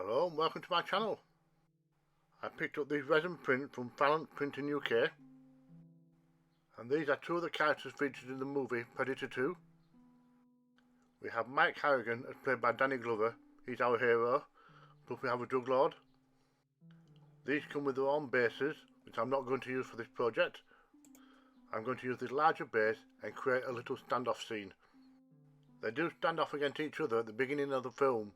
Hello and welcome to my channel. I picked up these resin prints from Talent Printing UK, and these are two of the characters featured in the movie Predator 2. We have Mike Harrigan as played by Danny Glover, he's our hero, plus we have a drug lord. These come with their own bases, which I'm not going to use for this project. I'm going to use this larger base and create a little standoff scene. They do stand off against each other at the beginning of the film,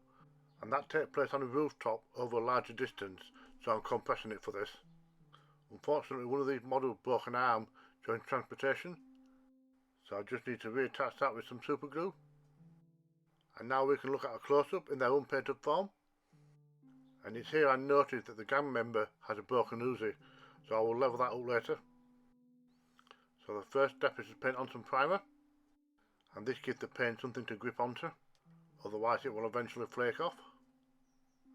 and that takes place on a rooftop over a larger distance, so I'm compressing it for this. Unfortunately, one of these models broke an arm during transportation, so I just need to reattach that with some super glue. And now we can look at a close-up in their unpainted form. And it's here I noticed that the gang member has a broken Uzi, so I will level that up later. So the first step is to paint on some primer, and this gives the paint something to grip onto, otherwise it will eventually flake off.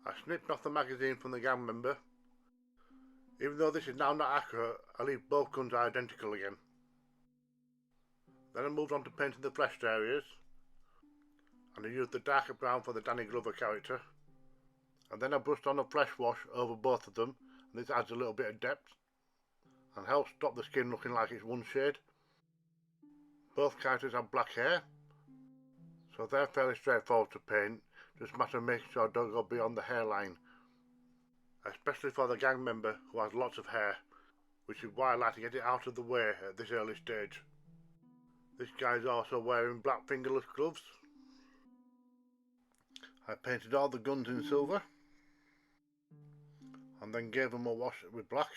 I snipped off the magazine from the gang member. Even though this is now not accurate, I leave both guns identical again. Then I moved on to painting the fleshed areas, and I used the darker brown for the Danny Glover character. And then I brushed on a flesh wash over both of them, and this adds a little bit of depth and helps stop the skin looking like it's one shade. Both characters have black hair, so they're fairly straightforward to paint, just a matter of making sure I don't go beyond the hairline. Especially for the gang member who has lots of hair, which is why I like to get it out of the way at this early stage. This guy is also wearing black fingerless gloves. I painted all the guns in silver, and then gave them a wash with black.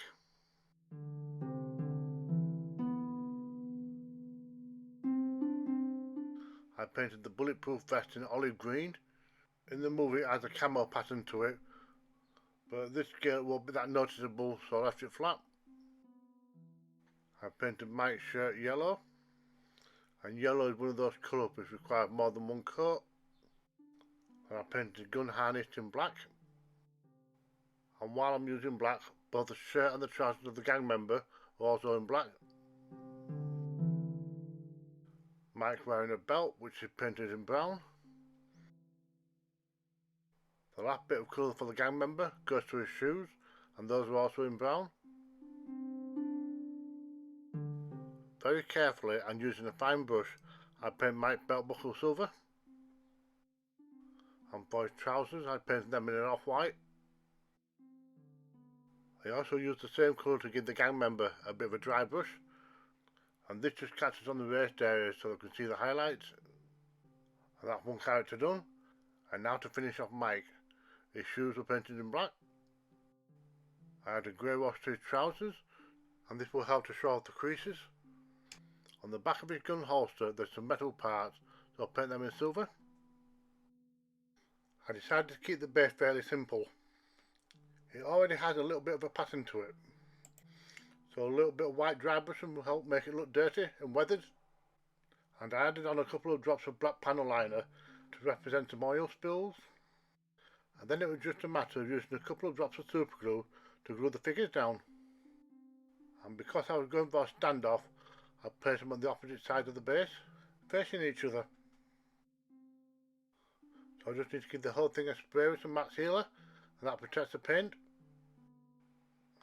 I painted the bulletproof vest in olive green. In the movie it has a camo pattern to it, but this scale won't be that noticeable, so I left it flat. I painted Mike's shirt yellow, and yellow is one of those colours which require more than one coat. And I painted gun harness in black. And while I'm using black, both the shirt and the trousers of the gang member are also in black. Mike's wearing a belt which is painted in brown. The last bit of colour for the gang member goes to his shoes, and those are also in brown. Very carefully and using a fine brush, I paint Mike's belt buckle silver. And for his trousers, I painted them in an off-white. I also used the same colour to give the gang member a bit of a dry brush, and this just catches on the raised areas so they can see the highlights. And that's one character done. And now to finish off Mike, his shoes were painted in black. I had a grey wash to his trousers, and this will help to show off the creases. On the back of his gun holster there's some metal parts, so I'll paint them in silver. I decided to keep the base fairly simple. It already has a little bit of a pattern to it, so a little bit of white dry brushing will help make it look dirty and weathered. And I added on a couple of drops of black panel liner to represent some oil spills. And then it was just a matter of using a couple of drops of super glue to glue the figures down. And because I was going for a standoff, I placed them on the opposite side of the base, facing each other. So I just need to give the whole thing a spray with some matte sealer, and that protects the paint.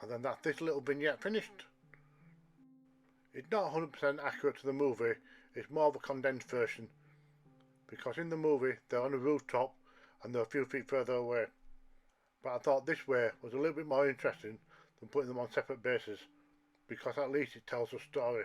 And then that's this little vignette finished. It's not 100% accurate to the movie, it's more of a condensed version, because in the movie they're on a rooftop and they're a few feet further away. But I thought this way was a little bit more interesting than putting them on separate bases, because at least it tells a story.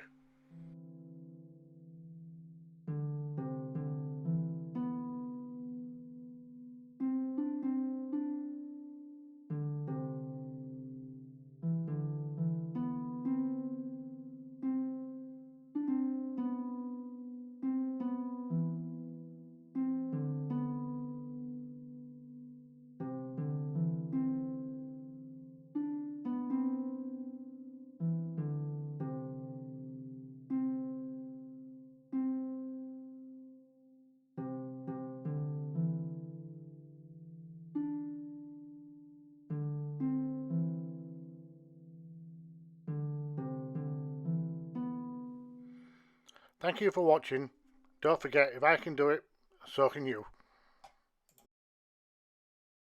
Thank you for watching. Don't forget, if I can do it, so can you.